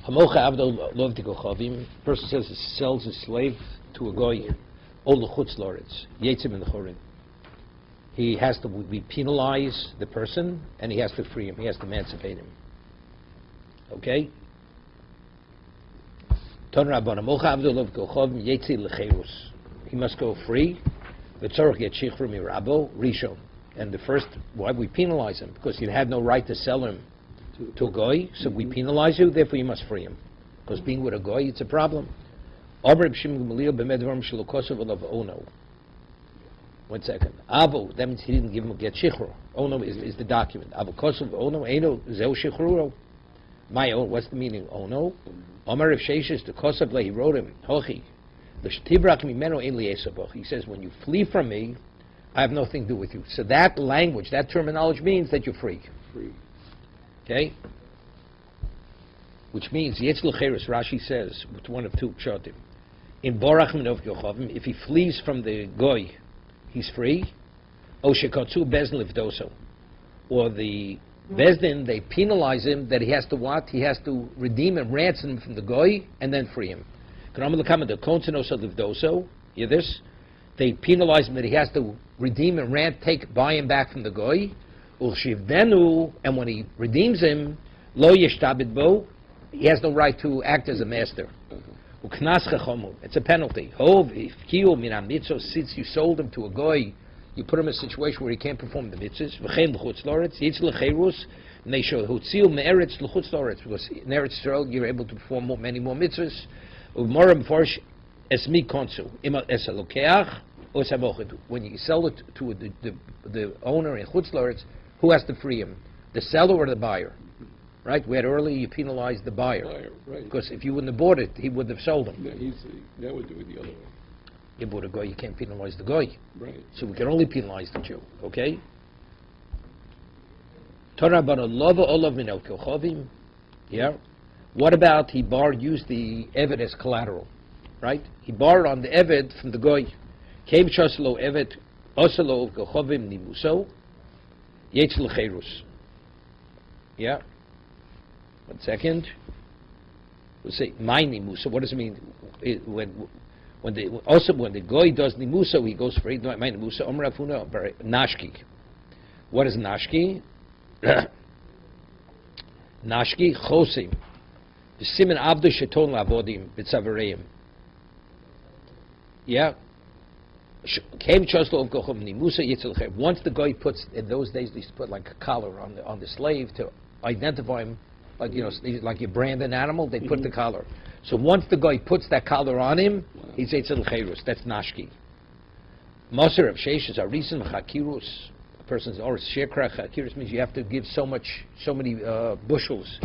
Hamocha Abdul Lovdiko Chavim. Person says he sells his slave to a goy. Ol Chutz Loretz. Yetzim in the Chorin. He has to penalize the person, and he has to free him. He has to emancipate him. Okay. He must go free. And the first, why we penalize him? Because you had no right to sell him to a goy, so we penalize you, therefore you must free him. Because being with a goy, it's a problem. 1 second. Avo, that means he didn't give him a get shichro. Ono is the document. Avo kosuv ono eno zeu shichruro. Mayo, what's the meaning? Ono. Omar of Sheshes, the kosav he wrote him. Hochi. L'shtibrak mimeno ein li'esaboch. He says, when you flee from me, I have nothing to do with you. So that language, that terminology means that you're free. Free. Okay? Which means, Yetz l'cheres, Rashi says, with one of two pshatim. In Borach minov yochavim, if he flees from the goy, he's free. O shekotzu bezdin livdoso. Or the bezdin, they penalize him that he has to what? He has to redeem and ransom him from the goy and then free him. Hear this? They penalize him that he has to redeem and buy him back from the goy. And when he redeems him, lo yeshtabid bo, he has no right to act as a master. It's a penalty. Since you sold him to a goy, you put him in a situation where he can't perform the mitzvahs. And they show because in Eretz Yisrael you're able to perform many more mitzvahs. When you sell it to the owner in Chutz Loretz, who has to free him? The seller or the buyer? Right? We had earlier you penalized the buyer. Right. Because if you wouldn't have bought it, he would have sold him. Yeah, that would do it the other way. You bought a goy, you can't penalize the goy. Right. So we can only penalize the Jew. Okay? Yeah. What about he used the Eved as collateral? Right? He borrowed on the Eved from the goy. Came Choslo Eved Osalo Gochovim Nimuso Yetz L'Cherus. Yeah. 1 second. We'll say my Nimuso. What does it mean? When the goy does Nimuso, he goes free. My Nimuso Omrafuna Nashki. What is Nashki? Nashki Chosim. Simen Abdu Sheton Lavodim B'Tzavereim. Yeah. Once the guy puts, in those days they used to put like a collar on the slave to identify him, like like you brand an animal, they put the collar. So once the guy puts that collar on him, he says that's Nashki. Moser of Sheshes are recent Chakirus. A person's or Shekra Chakirus means you have to give so many bushels.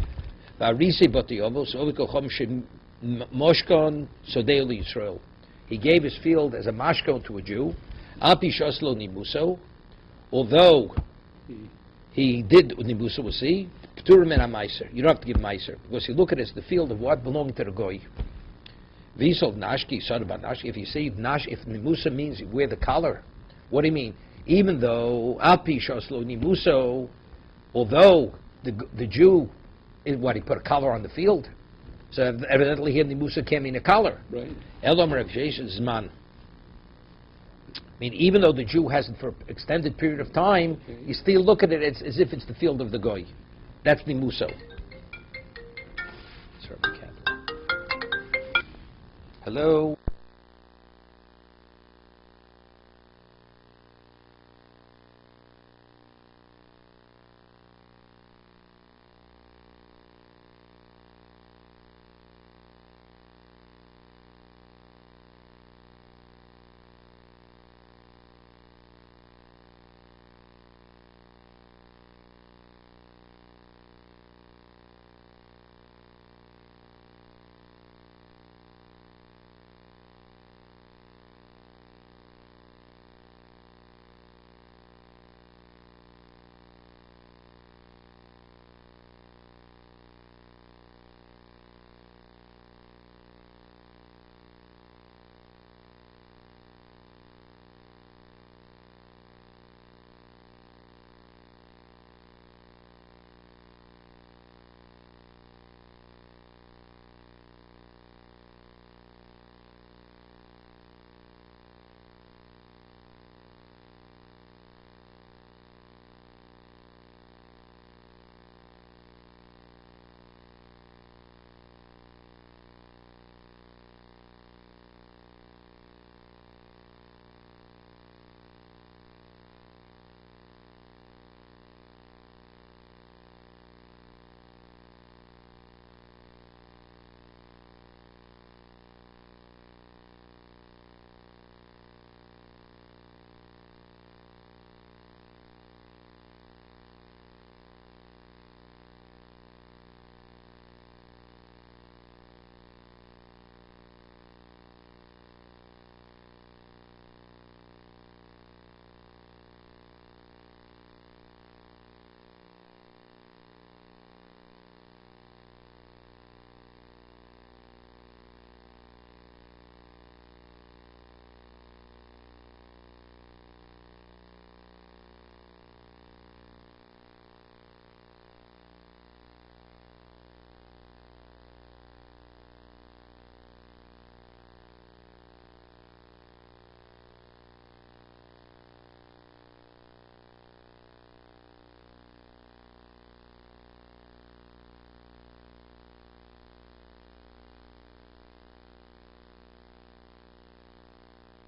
Moshkon Sodei Yisrael. He gave his field as a mashkon to a Jew. Alpi shoslo nimuso, although he did nimuso, we'll see. Pturim and meiser. You don't have to give meiser because you look at it as the field of what belonged to the goy. Visov nashki, son about nashki. If you say if nimuso means you wear the collar, what do you mean? Even though alpi shoslo nimuso, although the Jew, he put a collar on the field. So evidently here Nimusa can't mean a collar. Right. Elomer Zman. I mean, even though the Jew has it for an extended period of time, you still look at it as if it's the field of the goy. That's Nimuso. Hello.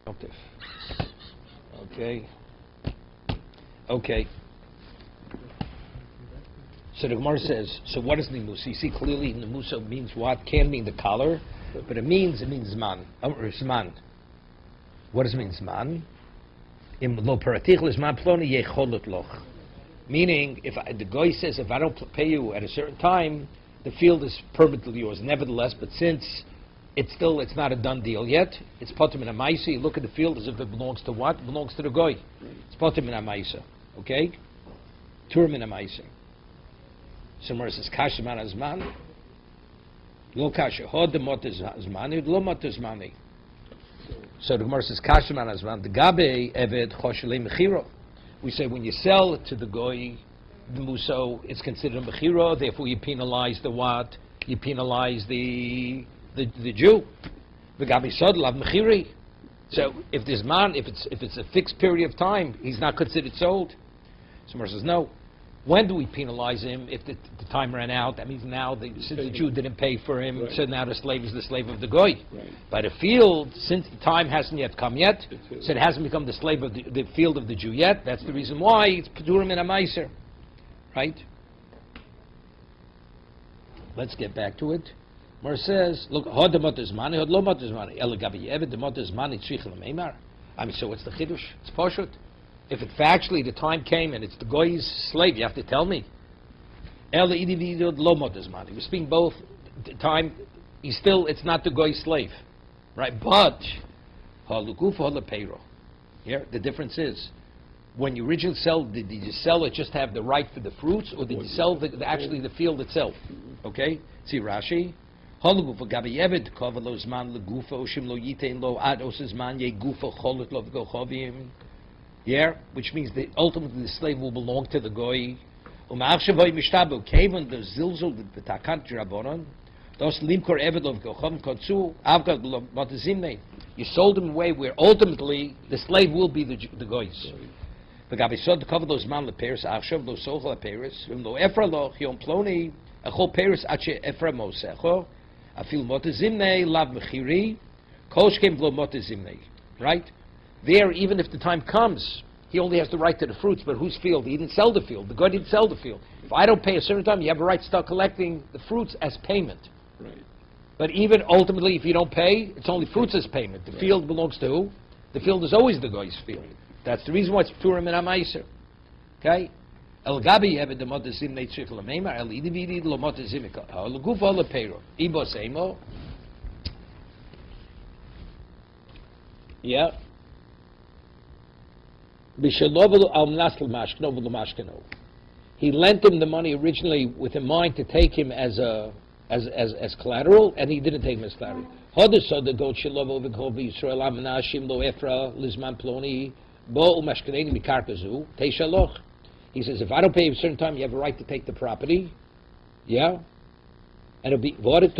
Okay. Okay. So the Gemara says, so what is Nimusa? You see clearly Nimusa means what? Can mean the collar, but it means Zman. Zman. What does it mean, Zman? Meaning, if the guy says, if I don't pay you at a certain time, the field is permanently yours. Nevertheless, but since it's not a done deal yet, it's potem in a maisa. You look at the field as if it belongs to what? It belongs to the guy. It's potem in a maisa. Okay? Turim in a maisa. Somewhere says kasha man azman. Lo kasha. Hod the mot azmani. Lo mot azmani. So the Gemara says kasha man azman. The gabe eved choshelei mechiro. We say when you sell it to the goy, the muso, it's considered a mechiro. Therefore, you penalize the what? You penalize the Jew. The gabe sodlav mechiri. So if there's man, if it's a fixed period of time, he's not considered sold. So Gemara says no. When do we penalize him? If the time ran out, that means now since the Jew didn't pay for him, so now the slave is the slave of the goy. Right. By the field, since the time hasn't yet come yet, so it hasn't become the slave of the field of the Jew yet. That's the reason why it's Pedurim and a Meiser. Right? Let's get back to it. Mar says, look, Hod the Mot is money, Hod lo Mot is money. El Gabi Yevid, the Mot is money, Tzrich L'meimar. I mean, so what's the Chiddush? It's Poshut. If it factually the time came and it's the goy's slave, you have to tell me. El Idividud lo Mot is money. We're speaking both the time, it's not the goy's slave. Right? But, Halukuf Halapeiro. Here, the difference is, when you originally sell, did you sell it just to have the right for the fruits, or did you sell actually the field itself? Okay? See Rashi. Yeah, which means that ultimately the slave will belong to the goy. You sold him away where ultimately the slave will be the goy's. The Gabisod cover those man the Paris, Akshav, those Sochel Paris, no Efraloch, Yom Ploni, a whole Paris Ache Eframosecho, I feel Motazimne, Lav Mechiri, Koshkem Blo Motazimne. Right? There, even if the time comes, he only has the right to the fruits, but whose field? He didn't sell the field. The guy didn't sell the field. If I don't pay a certain time, you have a right to start collecting the fruits as payment. Right. But even ultimately, if you don't pay, it's only fruits as payment. The field belongs to who? The field is always the guy's field. That's the reason why it's Purim and Amaiser. Okay? El Gabi Yevid the Motazim Neitzrich Lameimar, El Idividi Lo Motazimika, El Gufa Le Peiro, Ibo Seimo. Yeah. He lent him the money originally with in mind to take him as collateral, and he didn't take him as collateral. He says, if I don't pay you a certain time, you have a right to take the property. Yeah? And it'll be it's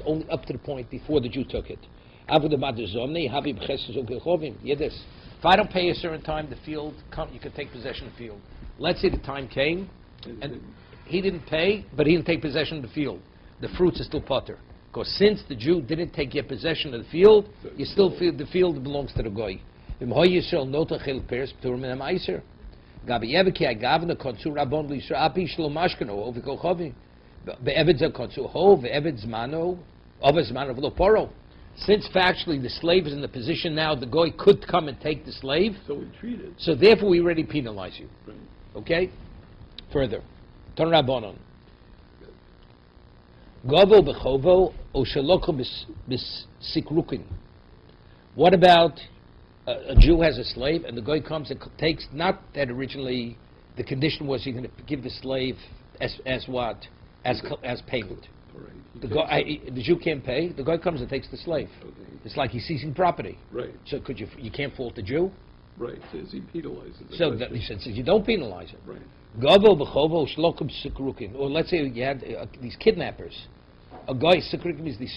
only up to the point before the Jew took it. If I don't pay a certain time, the field, you can take possession of the field. Let's say the time came, and he didn't pay, but he didn't take possession of the field. The fruits are still potter. Because since the Jew didn't take yet possession of the field, you still feel the field belongs to the goy. Since factually the slave is in the position now, the goy could come and take the slave. So we treat it. So therefore we already penalize you. Right. Okay? Further. Ton Rabbanon. Govo b'chovo o shaloko b'sikrukin. What about a Jew has a slave and the guy comes and takes, not that originally the condition was you're going to give the slave as what? As payment. Right. The Jew can't pay, the guy comes and takes the slave. Okay. It's like he's seizing property. Right. So you can't fault the Jew? Right. Says he penalizes it. So he says you don't penalize it. Right. Govo b'chovo shlokum sikrukin. Or let's say you had these kidnappers. A guy, sikrukin means these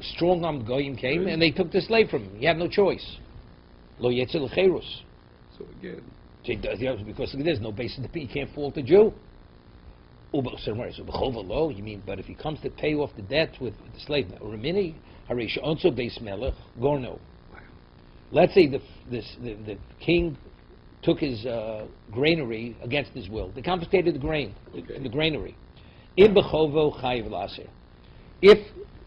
strong-armed goyim came and they took the slave from him. He had no choice. Lo yetzel l'cherus. So again. Because there's no basis to pay, you can't fault the Jew. So b'chova lo, you mean, but if he comes to pay off the debt with the slave, Ramini, Harish also Beis Melech Gorno. Let's say the king took his granary against his will. They confiscated the grain in the granary. Im bechovo chayiv laser. If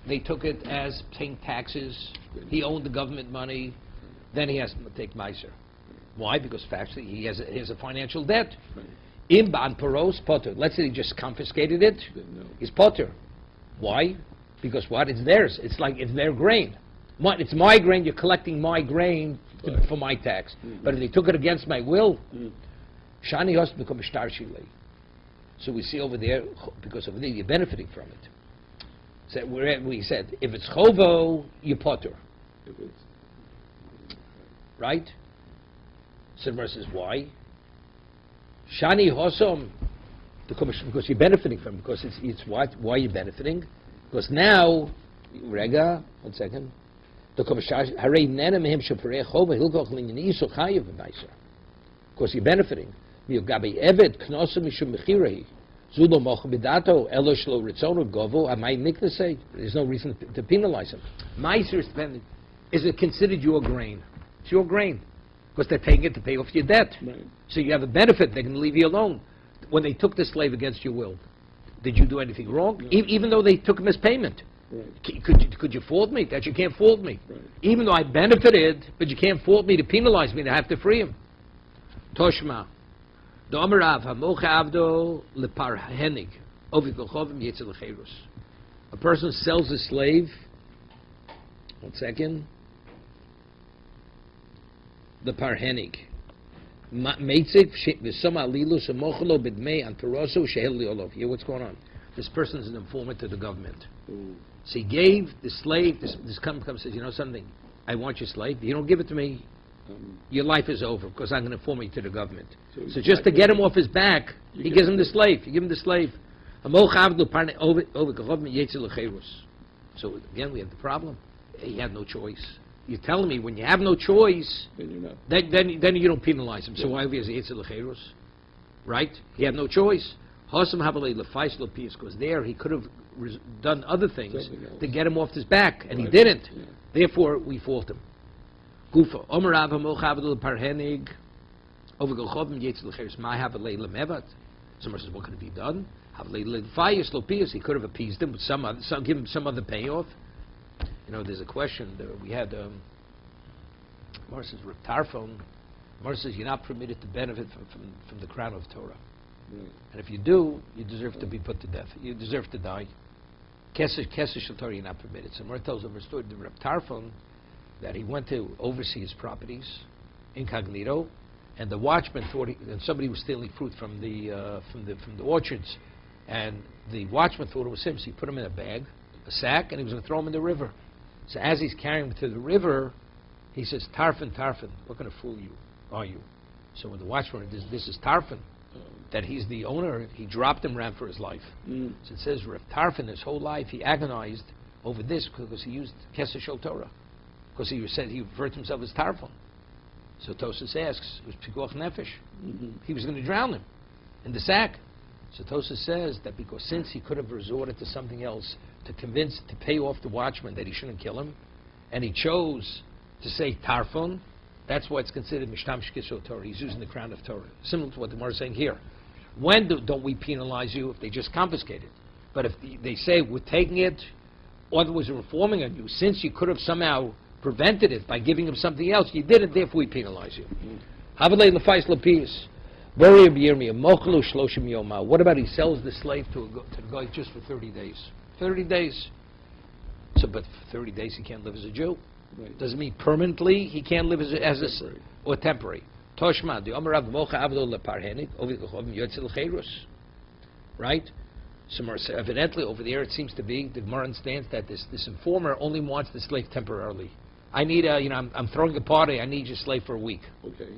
they took it as paying taxes, he owned the government money, then he has to take meiser. Why? Because factually he has a financial debt. Im ban paros potter. Let's say he just confiscated it. He's potter. Why? Because what? It's theirs. It's like it's their grain. It's my grain. You're collecting my grain for my tax. But if they took it against my will, shani has become a star shilei. So we see over there, because over there you're benefiting from it. So we said if it's chovo, you potter. Right? So the verse says why? Shani hosom, because you're benefiting from it. Because it's what? Why are you benefiting? Because now, rega, 1 second. Because you're benefiting. There's no reason to penalize him. Meiser is dependent. Is it considered your grain? It's your grain. Because they're taking it to pay off your debt. Right. So you have a benefit. They're going to leave you alone. When they took the slave against your will, did you do anything wrong? No. Even though they took him as payment. Right. Could you fault me? That you can't fault me. Right. Even though I benefited, but you can't fault me to penalize me to have to free him. Toshma. A person sells a slave. 1 second. The parhenig. Here, what's going on? This person is an informant to the government. So he gave the slave, this company comes and says, you know something, I want your slave. If you don't give it to me, your life is over because I'm going to inform you to the government. So just to get him off his back, he gives him the slave. You give him the slave. So again, we have the problem. He had no choice. You're telling me when you have no choice, then you don't penalize him. So why is he Yetzel L'Cherus? Right? He had no choice. Because there he could have done other things to get him off his back, and he didn't. Yeah. Therefore, we fault him. Gufa. Someone says, what could it be done? He could have appeased him with give him some other payoff. You know, there's a question. We had, Mar says, Reb Tarfon. Mar says, you're not permitted to benefit from the crown of Torah. Right. And if you do, you deserve to be put to death. You deserve to die. Kesser Shel Torah, you're not permitted. So Mar tells him a story to Reb Tarfon that he went to oversee his properties, incognito, and the watchman thought and somebody was stealing fruit from the orchards, and the watchman thought it was him, so he put him in a sack, and he was going to throw him in the river. So as he's carrying him to the river, he says, Tarfon, Tarfon, what kind of fool are you? So when the watchman, this is Tarfon, that he's the owner, he dropped him, ran for his life. So it says, Rav Tarfon, his whole life, he agonized over this because he used Kesser Shel Torah, because he referred to himself as Tarfon. So Tosas asks, it was Pikuach Nefesh. He was going to drown him in the sack. So Tosas says that because since he could have resorted to something else to pay off the watchman that he shouldn't kill him, and he chose to say Tarfon, that's why it's considered Mishtam Shkisho Torah. He's using the crown of Torah. Similar to what the Gemara is saying here. When don't we penalize you if they just confiscate it? But if they say we're taking it, or there was a reforming on you, since you could have somehow prevented it by giving him something else, you didn't, therefore we penalize you. What about he sells the slave to the guy just for 30 days? 30 days. So, but for 30 days he can't live as a Jew. Right. Doesn't mean permanently he can't live as or temporary. Toshma, the Amarav Mocha Avdo Leparhenik, Ovikhom Yotzel Cheirus. Right? So evidently over there it seems to be the Gemara understands that this informer only wants the slave temporarily. I need I'm throwing a party, I need your slave for a week. Okay.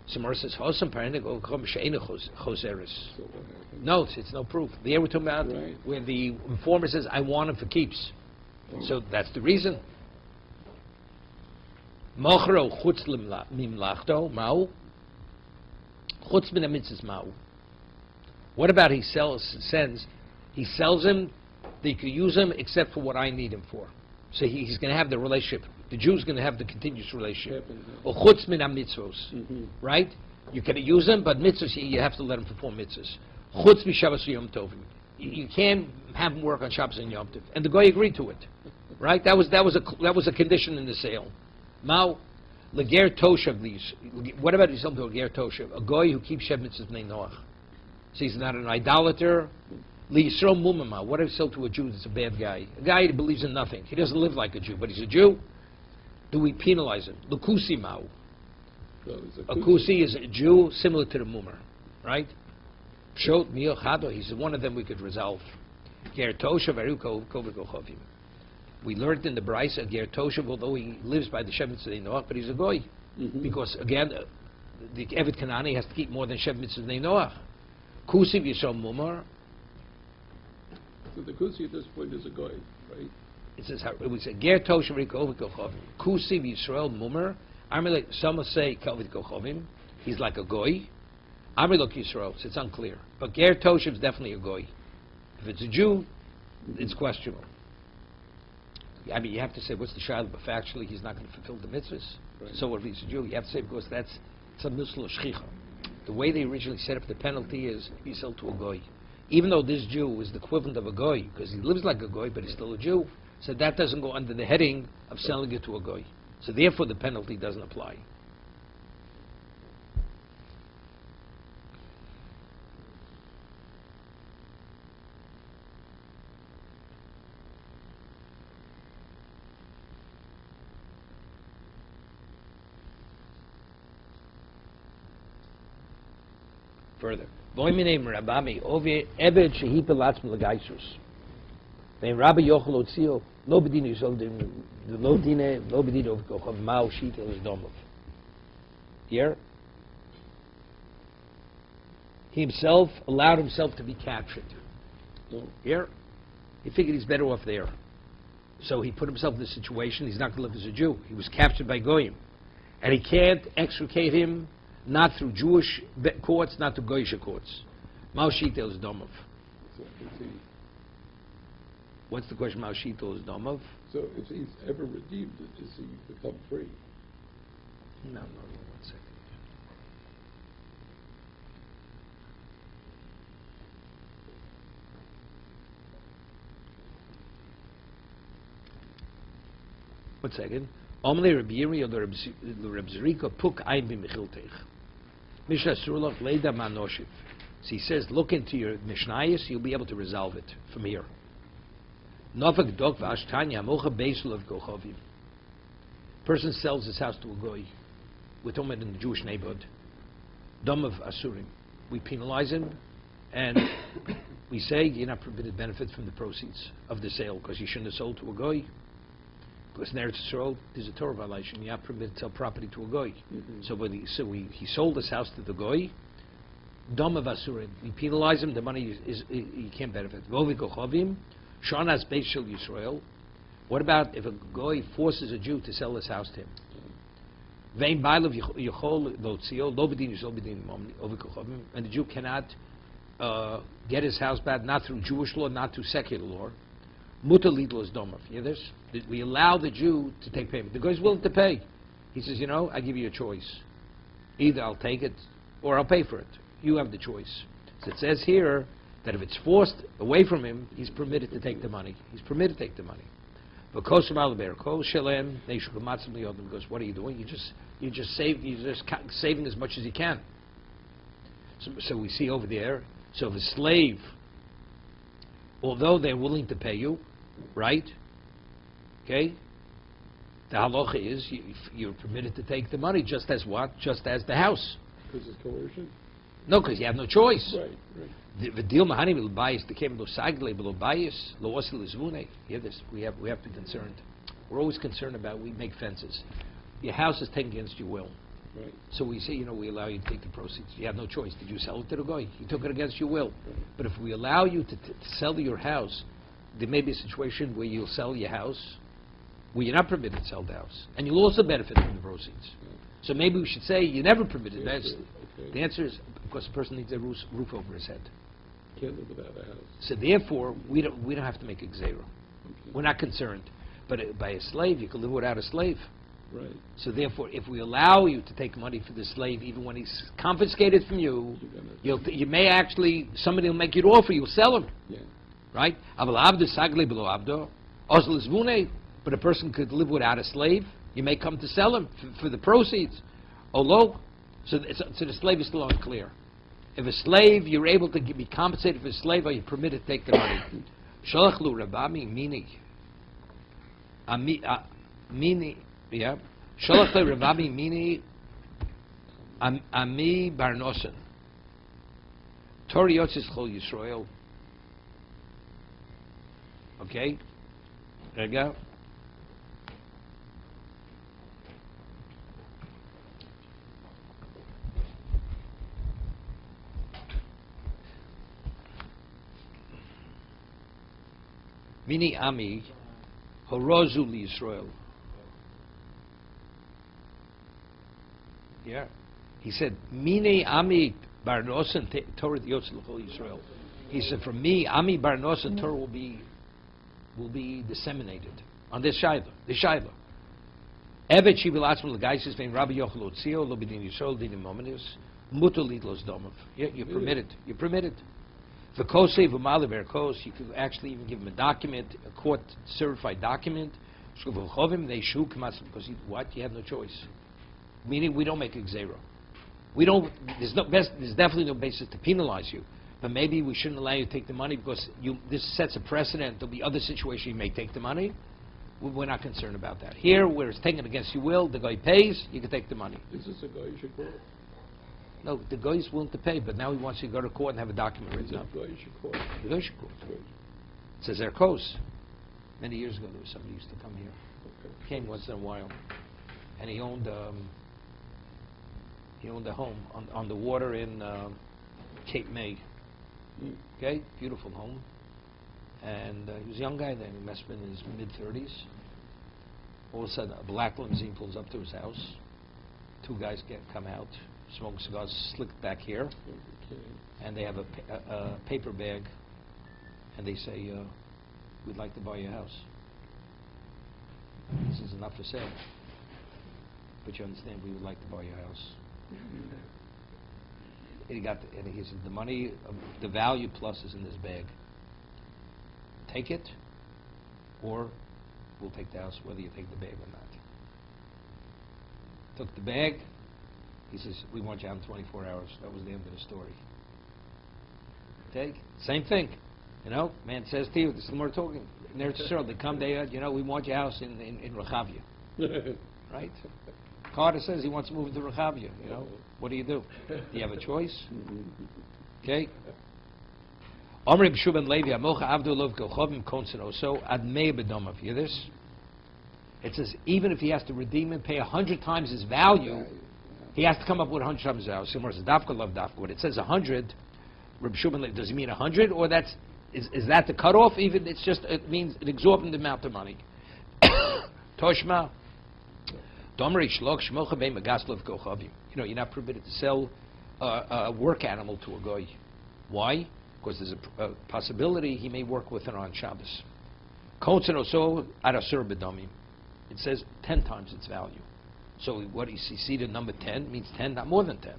So Gemara says, Hosam Parhenik Ovikhom Sheina Choseris. No, it's no proof. There we're talking about where the informer says, I want him for keeps. So that's the reason. Mochro chutz mimlachto mau. Chutz min hamitzvos mau. What about he sells him, they could use him except for what I need him for. So he's going to have the relationship. The Jew's going to have the continuous relationship. Or Happens. chutz min mitzvos, Mhm. right? You can use them, but mitzvos you have to let him perform mitzvos. Chutz Shabbos Yom Tovim. You can't have him work on Shabbos and Yom Tov. And the guy agreed to it, right? That was a condition in the sale. Now, leger toshav these. What about yourself to a ger toshav? A guy who keeps Shev mitzvahs bnei Noach. So he's not an idolater. Yisro mumama. What if you sell to a Jew that's a bad guy? A guy that believes in nothing. He doesn't live like a Jew, but he's a Jew. Do we penalize him? Lukusi mao. So it's A kusi is a Jew similar to the mumar, right? Pshot mil chado. He's one of them we could resolve. Ger toshav aru kovichovim. We learned in the Brisa, ger toshav, although he lives by the Shev mitzvah Noach, but he's a goy, because again, the Evet Kanani has to keep more than Shev mitzvah Noach. Kusi v'yishom mumar. So the Kusi at this point is a guy, right? It says, we say, ger toshav aru kovichovim. Kusi v'Yisrael mumar. Some will say kovichovim. He's like a goy. Amrilok Yisro, so it's unclear. But ger toshav is definitely a goy. If it's a Jew, it's questionable. I mean, you have to say, what's the shayla? But factually, he's not going to fulfill the mitzvahs. Right. So what if he's a Jew? You have to say, because that's a mislo shchicha. The way they originally set up the penalty is you sell to a goy. Even though this Jew is the equivalent of a goy, because he lives like a goy, but he's still a Jew, so that doesn't go under the heading of selling it to a goy. So therefore, the penalty doesn't apply. Further, Voiminei Rabami Ovi Ebed Shehi Pelatzim Legaisus. Then Rabbi Yochel Otzio Lo Bedini Yisol Lo Dine Lo Bedini Ovkochav Mao Shitel is Domov. Here, he himself allowed himself to be captured. Here, he figured he's better off there. So he put himself in this situation. He's not going to live as a Jew. He was captured by Goyim, and he can't extricate him. Not through Jewish courts, not through Goyish courts. Mao Shitel is Domov. So if he, What's the question? Mao Shitel is Domov? so if he's ever redeemed it, does he become free? No, 1 second. One second. Omle Rabbi Yiri or the Reb Zerika Puk Ein B'Mechilteich. Mishnah Surlach Leida Manoshiv. So he says, look into your Mishnayos, you'll be able to resolve it from here. Novak Dok V'Ashtanya Mocha Beisul of Gochovim. Person sells his house to a goy. We're talking about in the Jewish neighborhood. Dom of Asurim. We penalize him, and we say you're not permitted benefit from the proceeds of the sale because you shouldn't have sold to a goy. Because in Eretz Yisrael, there's a Torah violation. You're not permitted to sell property to a goy. So he sold his house to the goy. Dom of Asurim. We penalize him. The money he can't benefit. Vovi Kochovim. Shanas Beis Shel Yisrael. What about if a goy forces a Jew to sell his house to him? Vein Bailav Yechol Lotzio Lo B'Din Yisrael B'Din Vovi Kochovim. And the Jew cannot get his house back, not through Jewish law, not through secular law. Mutar Lidl is Domov. You hear this? We allow the Jew to take payment. The guy's willing to pay. He says, I give you a choice. Either I'll take it or I'll pay for it. You have the choice. So it says here that if it's forced away from him, he's permitted to take the money. He's permitted to take the money. Because what are you doing? You're just saving as much as you can. So we see over there. So if a slave, although they're willing to pay you, right? Okay? The halacha is you're permitted to take the money just as what? Just as the house. Because it's coercion? No, because you have no choice. Right. The deal mahani will bias the came lo sagle below bias lo osil izvune. Hear this? We have to be concerned. We're always concerned about we make fences. Your house is taken against your will. Right. So we say, we allow you to take the proceeds. You have no choice. Did you sell it to the guy? He took it against your will. Right. But if we allow you to sell your house, there may be a situation where you'll sell your house, where you're not permitted to sell the house, and you'll also benefit from the proceeds. Right. So maybe we should say you're never permitted. Okay. The answer is because the person needs a roof over his head. Can't live without a house. So therefore, we don't have to make a gzeira. Okay. We're not concerned. But by a slave, you can live without a slave. Right. So therefore, if we allow you to take money for the slave, even when he's confiscated from you, you may actually, somebody will make you an offer, you'll sell him. Yeah. Right? But a person could live without a slave. You may come to sell him for the proceeds. So the slave is still unclear. If a slave, you're able to be compensated for a slave, are you permitted to take the money? Shalach lu rabami mini, yeah. Shalach lu rabami mini ami barnosen. Tori yotzis chol Yisroel. Okay? There you go. Mini Ami Horozu Yisroel. Yeah. He said, Mini Ami Barnosan Torah Yotz L'chol Yisrael. He said, for me, Ami Barnosan Torah will be disseminated on this Shaila. This Shaila. Evet Shivil Atzma L'Gaisis Vein Rabbi Yochel Otzio Lo B'din Yisrael Dinim Momenis Mutal Lidlos Domov. Yeah, you're permitted. You're permitted. The Kosei V'Mali Berkos, you could actually even give him a document, a court-certified document. Because what? You have no choice. Meaning, we don't make a gzera. We don't. There's definitely no basis to penalize you. But maybe we shouldn't allow you to take the money because this sets a precedent. There'll be other situations you may take the money. We're not concerned about that. Here, where it's taken against your will, the guy pays, you can take the money. Is this a guy you should call? No, the guy is willing to pay, but now he wants you to go to court and have a document written up. The guy you should call. The guy should call. It says Erkos. Many years ago, there was somebody who used to come here. Okay. Came once in a while, and he owned a home on the water in Cape May. Okay, beautiful home. And he was a young guy then. He must have been in his mid-30s. All of a sudden, a black limousine pulls up to his house. Two guys come out, smoking cigars, slicked back here, and they have a paper bag, and they say, "We'd like to buy your house. This is not for sale, but you understand, we would like to buy your house." And he said, "The money, the value plus is in this bag. Take it, or we'll take the house, whether you take the bag or not." Took the bag. He says, "We want you out in 24 hours. That was the end of the story. Take. Same thing. Man says to you, this is more talking. In Eretz Yisrael, they come there, we want your house in Rechavia. Right? Carter says he wants to move to Rechavia. What do? Do you have a choice? Okay? Omri b'shuban levi amocha avdu lov kochovim konsen oso ad mei bedomav. Hear this? It says even if he has to redeem and pay 100 times his value, he has to come up with 100 times his value. Similar to dafka love dafka. When it says 100, Rabbi Shuban levi, does it mean 100, or is that the cutoff? Even it means an exorbitant amount of money. Toshma. Domri shlok shmocha bein magas lov kochovim. You're not permitted to sell a work animal to a goy. Why? Because there's a possibility he may work with it on Shabbos. Konsen oso arasur bedomim. It says 10 times its value. So what you see the number 10 means 10, not more than 10.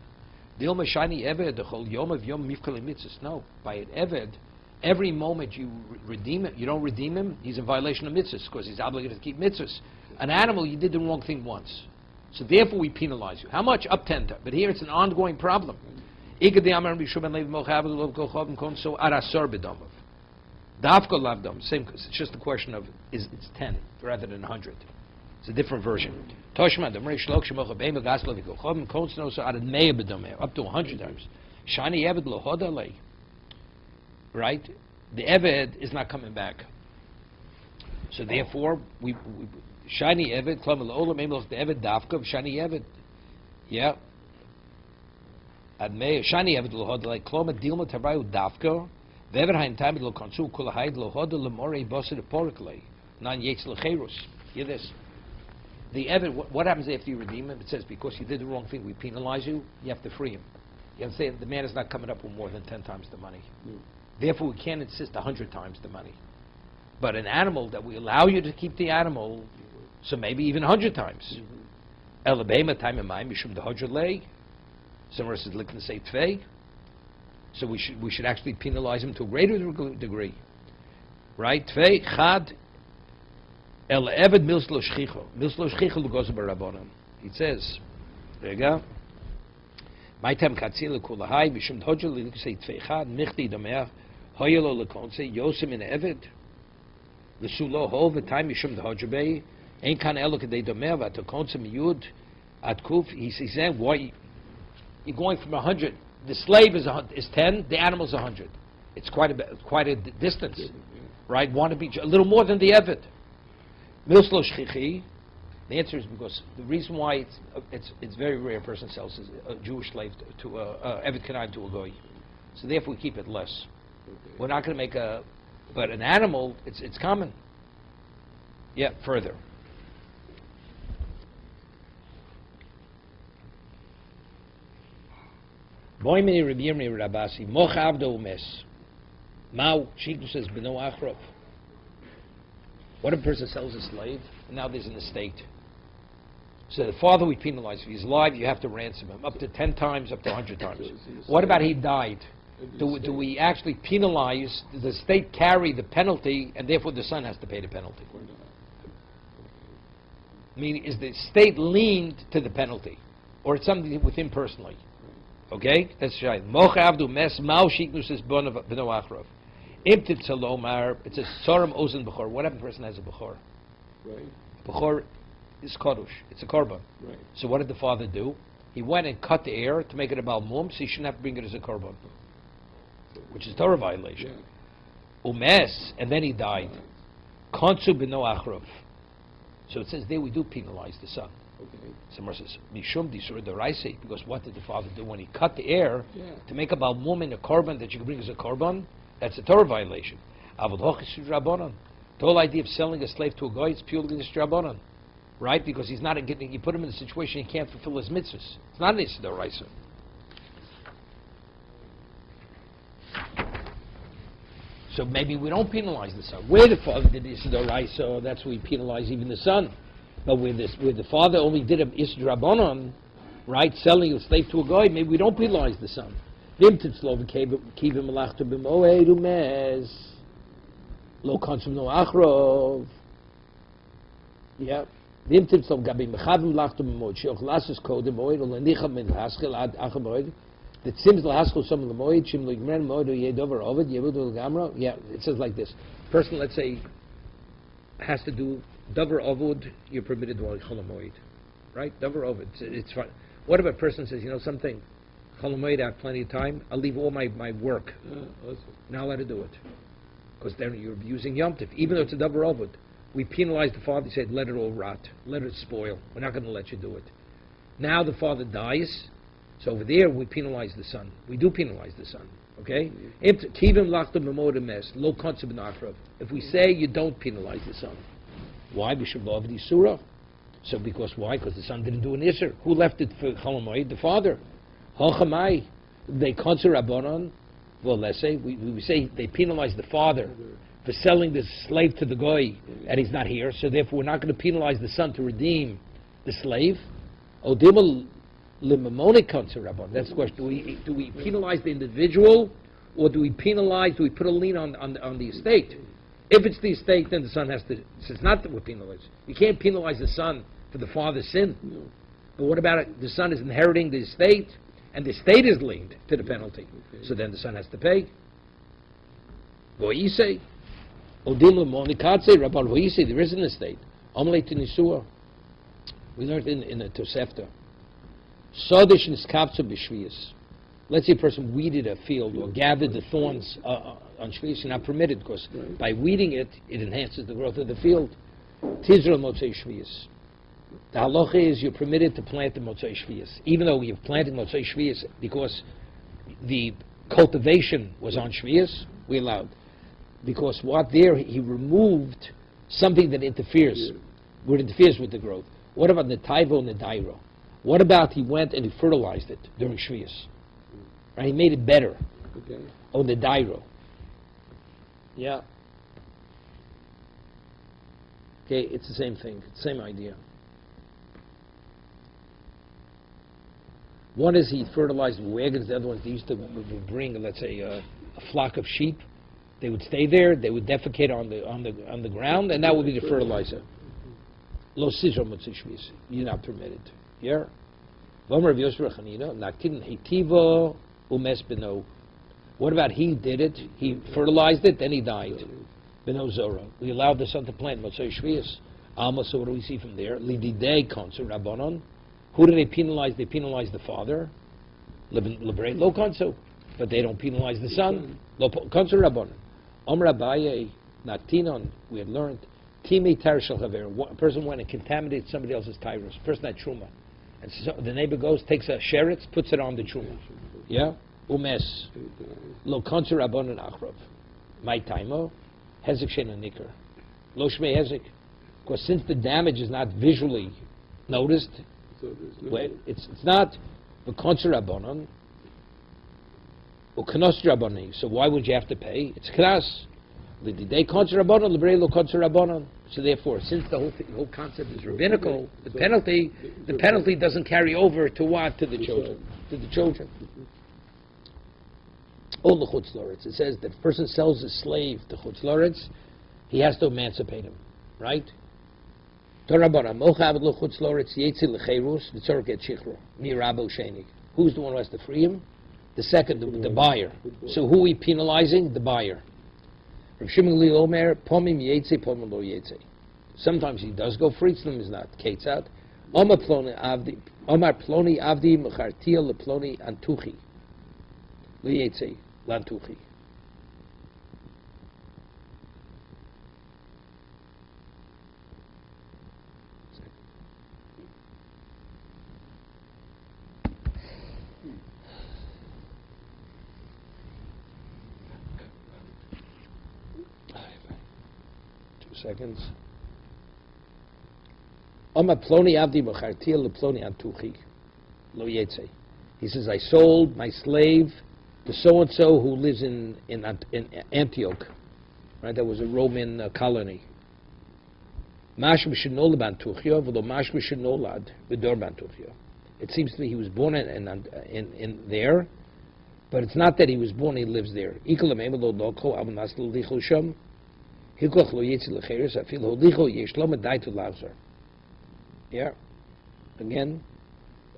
Dilma shani eved dechol yom of yom mifkal mitzvahs. No, by an eved, every moment you redeem it, you don't redeem him, he's in violation of mitzvahs because he's obligated to keep mitzvahs. An animal, you did the wrong thing once, so therefore we penalize you. How much? Up 10. But here it's an ongoing problem. Same. It's just a question of it's 10 rather than 100. It's a different version. Up to 100 times. Right? The Eved is not coming back. So therefore, Shani Eved, the Eved Dafka, Shani Eved. Yeah. Shani Eved Lohoda, like Kloma Dilma Tabayu Dafka, Veverheim time lo Konsu Kulahaid Lohoda Lemore Bosid Poriclay, Non Yex Lecherus. Hear this. The Eved, what happens after you redeem him? It says, because you did the wrong thing, we penalize you, you have to free him. You understand? The man is not coming up with more than 10 times the money. Therefore, we can't insist 100 times the money. But an animal that we allow you to keep the animal, so maybe even 100 times. Elabema time in mind, mishum dehadra lei. Somewhere says lick and say tvei. So we should actually penalize him to a greater degree, right? Tvei chad el eved milslo shchicho. Milslo shchicho lugoz barabonim. He says, there you go. My time katzil lekulahai mishum dehadra lei lick say tvei chad michti domeach hoyelo lekonse yosem in eved. The sulo hov the time mishum dehadra bei ein kan elo kedei domeach v'atokonse miyud at kuf. He said, why you're going from 100? The slave is 10, the animal is 100. It's quite a distance, right? Want to be a little more than the eved. Milslo shchichi. The answer is because the reason why it's very rare a person sells a Jewish slave to a eved kanaan to a goy. So therefore we keep it less. We're not going to make but an animal, it's common. Yeah, further. Boy mini Rabbi Rabasi moch avdo umes. Mau Shikdu says beno achrov. What if a person sells a slave and now there's an estate? So the father we penalize. If he's alive, you have to ransom him up to 10 times, up to 100 times. What about he died? Do we actually penalize? Does the state carry the penalty, and therefore the son has to pay the penalty? I mean, is the state leaned to the penalty, or it's something with him personally? Okay, that's right. Moch avdu mes mau shiknus is beno achrov. Imtit salomar. It says soram ozen bechor. What if a person has a bechor? Right. Bechor is kadosh. It's a korban. Right. So what did the father do? He went and cut the ear to make it a balmum, so he shouldn't have to bring it as a korban, which is Torah violation. Yeah. Umes, and then he died. Konsu beno achrov. So it says there we do penalize the son. Okay. Somewhere says mishum disur deraisa, because what did the father do when he cut the air to make a balmum in a korban that you can bring as a korban? That's a Torah violation. Avod hochis rabbanon. The whole idea of selling a slave to a guy is purely against rabbanon, right? Because he's not getting. You put him in a situation he can't fulfill his mitzvahs. It's not an issue deraisa. So maybe we don't penalize the son. Where the father did issue deraisa, that's where we penalize even the son. But where the father only did a Yisro Rabbanon, right, selling a slave to a guy, maybe we don't penalize the son. Vim titzlov kivim malachta b'moed umes lo konsum no achrov. Yeah. Vim titzlov gabi mechavim malachta b'moed sheoch lasus kodem moed ol anicha min haskell ad achar moed. The tzimz lahaskell some l'moed shim lo yigmer moed o yedover oved yevud ol gamra. Yeah, it says like this. Person, let's say, has to do davar avud, you're permitted to chol hamoed, right? Davar avud, it's fine. What if a person says, something, chol hamoed, I have plenty of time, I'll leave all my work. Now let her do it. Because then you're abusing Yom Tov. Even though it's a davar avud, we penalize the father, said, let it all rot, let it spoil. We're not going to let you do it. Now the father dies, so over there we penalize the son. We do penalize the son. Okay? If we say you don't penalize the son, why? We should love the surah. So because why? Because the son didn't do an Isser. Who left it for Chalamoid? The father. Hachamai. They consider Rabbanon. Well, let's say we say they penalize the father for selling the slave to the goy, and he's not here. So therefore, we're not going to penalize the son to redeem the slave. Odimel limamonic consider Rabbanon. That's the question. Do we penalize the individual, or do we put a lien on the estate? If it's the estate, then the son has to. It's not that we're penalized. You can't penalize the son for the father's sin. No. But what about it? The son is inheriting the estate, and the estate is linked to the penalty. Okay. So then the son has to pay. Voyise, odim lemonikatze, Rabbi Voyise. There is an estate. Omle tinisua. We learned in the Tosefta. Sodish niskapzu b'shviyas. Let's say a person weeded a field or gathered the thorns on Shviyas. You're not permitted because by weeding it, it enhances the growth of the field. Tizra Motzei Shviyas. The halacha is you're permitted to plant the Motzei Shviyas. Even though you've planted Motzei Shviyas because the cultivation was on Shviyas, we allowed. Because what there, he removed something that interferes with the growth. What about the Taivo and the Dairo? What about he went and he fertilized it during Shviyas? Right, he made it better. Okay. On the dairo. Yeah. Okay, it's the same thing, same idea. One is he fertilized wagons, the other one, they used to bring, let's say, a flock of sheep. They would stay there, they would defecate on the ground, and that would be the fertilizer. Lo sizro mutzishvis, you're not permitted. Yeah? What about he did it, he fertilized it, then he died. Beno Zora. We allowed the son to plant Motzei Shvius. Alma, so what do we see from there? Lididei konser Rabbanon. Who do they penalize? They penalize the father. Lebrei lo konsu. But they don't penalize the son. Lo konser Rabbanon. Omra Abaye Natinon, we had learned, Timei Tarshal Haver. A person went and contaminated somebody else's tyrus. Person had truma. And so the neighbor goes, takes a sheretz, puts it on the truma. Yeah? Umes. Lo konser Rabbanon Achrov. My taimo. Hezek Shena Nikar. Lo Shmei Hezek. Because since the damage is not visually noticed, it's not the konser Rabbanon. Ukanos Rabbani. So why would you have to pay? It's knas. Lididei konser Rabbanon, lebrei lo konser Rabbanon. So therefore, since the whole concept is rabbinical, the penalty doesn't carry over to what? To the children. To the children. All the chutz loretz. It says that if a person sells a slave to chutz loretz, he has to emancipate him. Right? Who's the one who has to free him? The second, the buyer. So who are we penalizing? The buyer. Sometimes he does go free, sometimes he's not. Ketzad. Omar ploni avdi mechartia leploni antuchi. Liyetze lantuchi. Seconds. He says, I sold my slave to so-and-so who lives in Antioch. Right, that was a Roman colony. It seems to me he was born in there, but it's not that he was born, he lives there. Yeah. Again.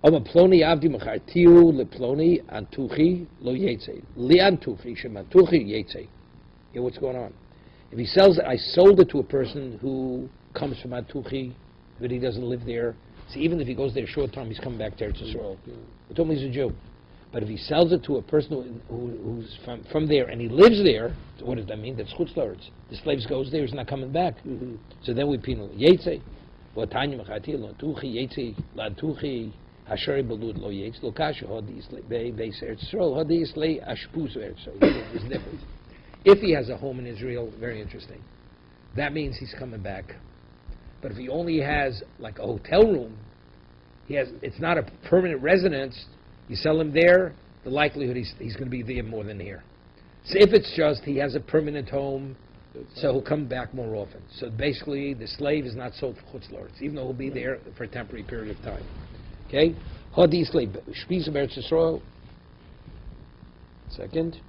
Ploni avdi mechartiu leploni antuchi lo yetze. Li antuchi shemantuchi yetze. Hear what's going on? If he sells it, I sold it to a person who comes from Antuchi, but he doesn't live there. So even if he goes there a short time, he's coming back to Eretz Yisrael. But told me he's a Jew. But if he sells it to a person who's from there and he lives there, so what does that mean? That's chutz la'aretz. The slave goes there, he's not coming back. So then we penalize. Yetze. V'atanya mechati lo antuchi yetze la antuchi hashari balud lo yetze lo kasha hodis beis Eretz Yisrael hodis le ashpuz Eretz Yisrael. It's different. If he has a home in Israel, very interesting. That means he's coming back. But if he only has like a hotel room, it's not a permanent residence. You sell him there, the likelihood he's going to be there more than here. So if it's just he has a permanent home, so he'll come back more often. So basically, the slave is not sold for chutz la'aretz, even though he'll be there for a temporary period of time. Okay? Hodi slave, shpiz Eretz Yisrael. Second.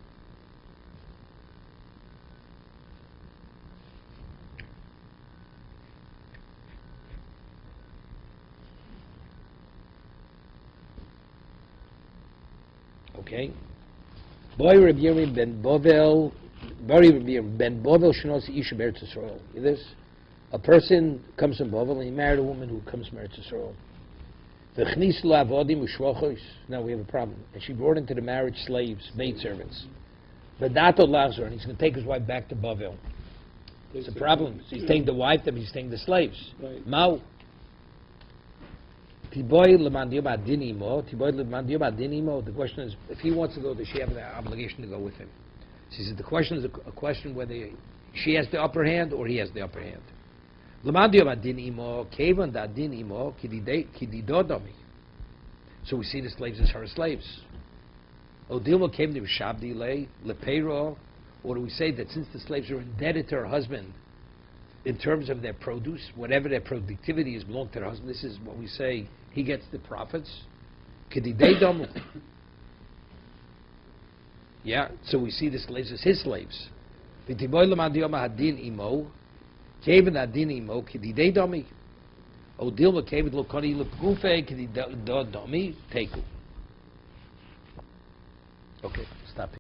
Okay. Boy Rabbi Yomi ben Bovel, Shnos Isha Eretz Yisrael. This, a person comes from Bovel and he married a woman who comes from Eretz Yisrael. V'chnis lo avodim u'shvochos. Now we have a problem. And she brought into the marriage slaves, maidservants. V'dato lachzor, and he's going to take his wife back to Bovel. It's a problem. So he's taking the wife, then he's taking the slaves. Mao. The question is, if he wants to go, does she have the obligation to go with him? She said the question is a question whether she has the upper hand or he has the upper hand. So we see the slaves as her slaves. Or do we say that since the slaves are indebted to her husband, in terms of their produce, whatever their productivity is belong to their husband. This is what we say, he gets the profits. Kedidei damu. Yeah, so we see the slaves as his slaves. V'tiboy l'madiyoma hadin imo, keven hadin imo, kedidei dami. Odil v'keven l'koni l'pgufe, kedidei dami, teku. Okay, stop here.